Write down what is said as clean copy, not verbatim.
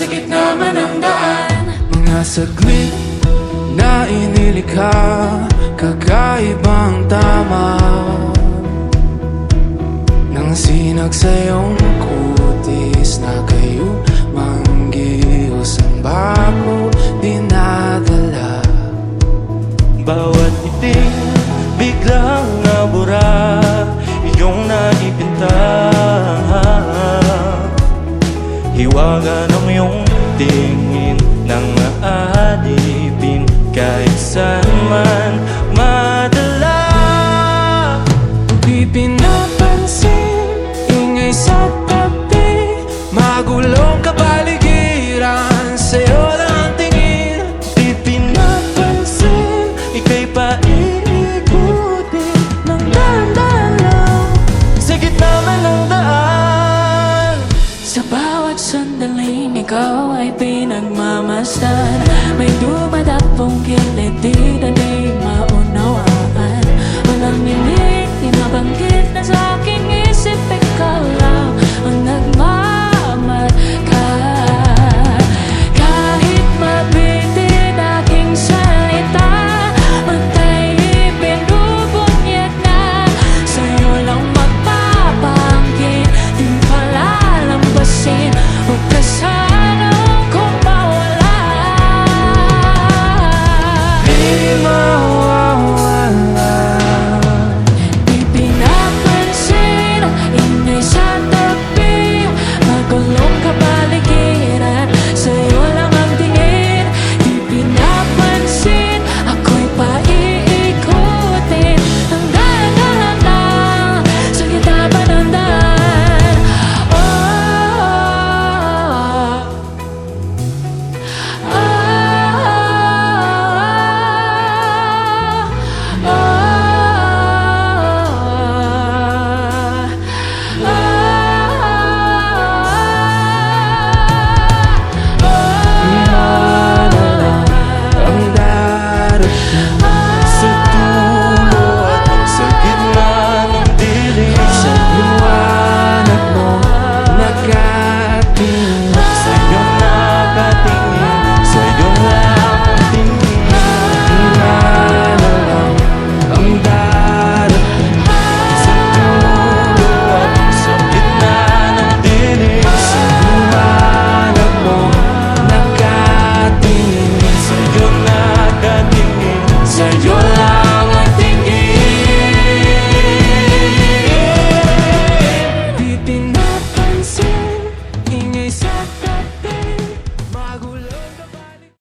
sa gitna man ng daan. Mga saglit na inilikha, kakaibang tama nang sinag sa iyong kutis na kayo manggihos ang bako dinadala. Bawat iting biglang nabura, iyong naipinta. Hiwaga ng iyong tingin nang aalipin kahit saan man madala. Di pinapansin, ingay sa tabi, magulong kapaligiran, sa'yo lang ang tingin. Di pinapansin, ika'y paikutin ng dahan-dahan lang sa gitna man ng daan. Sa bawat sandaling ikaw ay pinagmamasdan, may dumadapong gilid di na di maunawaan. Walang milik, inabanggit na sa aking isip, ikaw lang ang nagmamadkad. Kahit mabitin aking salita, matay ibinubunyag na, sa'yo lang magpapangkin, di palalampasin, huwag ka sanang kung mawala. Di mawawala. Di pinapansin, ingay sa tabi, magulong